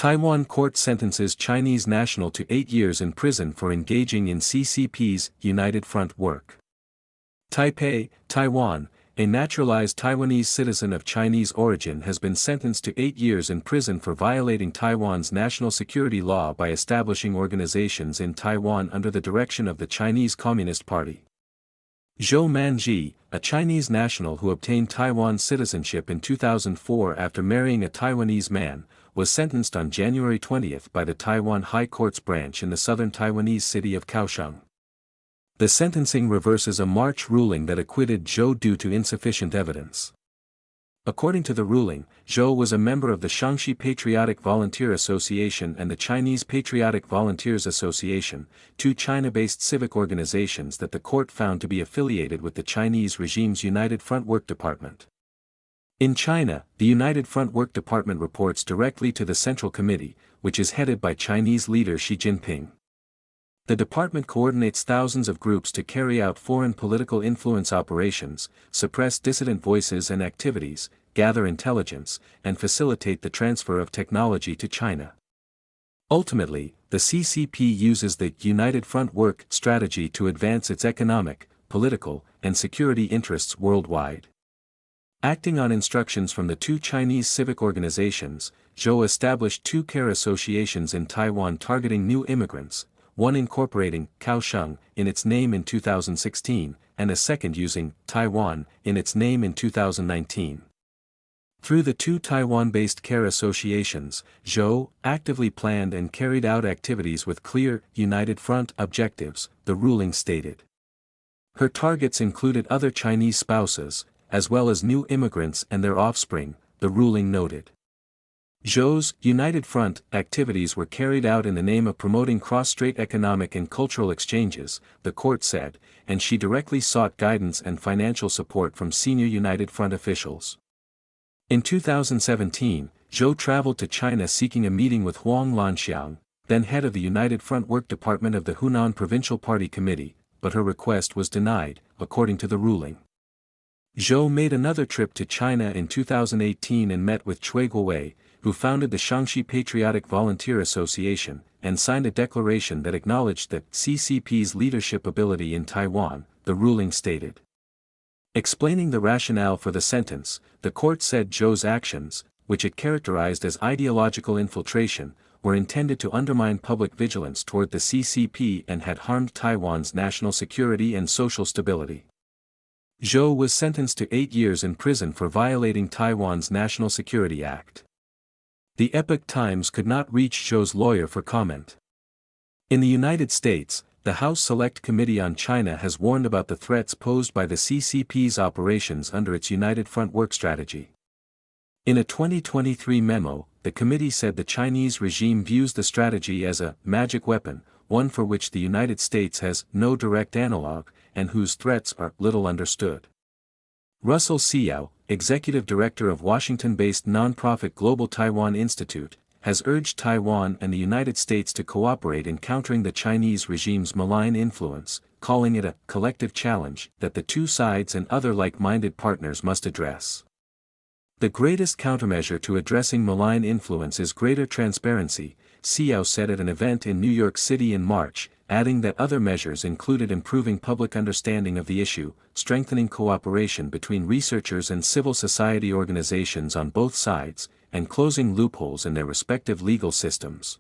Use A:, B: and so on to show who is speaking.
A: Taiwan court sentences Chinese national to 8 years in prison for engaging in CCP's United Front work. Taipei, Taiwan, a naturalized Taiwanese citizen of Chinese origin has been sentenced to 8 years in prison for violating Taiwan's national security law by establishing organizations in Taiwan under the direction of the Chinese Communist Party. Zhou Manji, a Chinese national who obtained Taiwan citizenship in 2004 after marrying a Taiwanese man, was sentenced on January 20 by the Taiwan High Court's branch in the southern Taiwanese city of Kaohsiung. The sentencing reverses a March ruling that acquitted Zhou due to insufficient evidence. According to the ruling, Zhou was a member of the Shaanxi Patriotic Volunteer Association and the Chinese Patriotic Volunteers Association, two China-based civic organizations that the court found to be affiliated with the Chinese regime's United Front Work Department. In China, the United Front Work Department reports directly to the Central Committee, which is headed by Chinese leader Xi Jinping. The department coordinates thousands of groups to carry out foreign political influence operations, suppress dissident voices and activities, gather intelligence, and facilitate the transfer of technology to China. Ultimately, the CCP uses the United Front Work strategy to advance its economic, political, and security interests worldwide. Acting on instructions from the two Chinese civic organizations, Zhou established two care associations in Taiwan targeting new immigrants, one incorporating Kaohsiung in its name in 2016, and a second using Taiwan in its name in 2019. Through the two Taiwan-based care associations, Zhou actively planned and carried out activities with clear, United Front objectives, the ruling stated. Her targets included other Chinese spouses, as well as new immigrants and their offspring, the ruling noted. Zhou's United Front activities were carried out in the name of promoting cross-strait economic and cultural exchanges, the court said, and she directly sought guidance and financial support from senior United Front officials. In 2017, Zhou traveled to China seeking a meeting with Huang Lanxiang, then head of the United Front Work Department of the Hunan Provincial Party Committee, but her request was denied, according to the ruling. Zhou made another trip to China in 2018 and met with Cui Guowei, who founded the Shaanxi Patriotic Volunteer Association, and signed a declaration that acknowledged the CCP's leadership ability in Taiwan, the ruling stated. Explaining the rationale for the sentence, the court said Zhou's actions, which it characterized as ideological infiltration, were intended to undermine public vigilance toward the CCP and had harmed Taiwan's national security and social stability. Zhou was sentenced to 8 years in prison for violating Taiwan's National Security Act. The Epoch Times could not reach Zhou's lawyer for comment. In the United States, the House Select Committee on China has warned about the threats posed by the CCP's operations under its United Front Work strategy. In a 2023 memo, the committee said the Chinese regime views the strategy as a magic weapon, one for which the United States has no direct analog, and whose threats are little understood. Russell Xiao, executive director of Washington-based nonprofit Global Taiwan Institute, has urged Taiwan and the United States to cooperate in countering the Chinese regime's malign influence, calling it a collective challenge that the two sides and other like-minded partners must address. The greatest countermeasure to addressing malign influence is greater transparency, Xiao said at an event in New York City in March, adding that other measures included improving public understanding of the issue, strengthening cooperation between researchers and civil society organizations on both sides, and closing loopholes in their respective legal systems.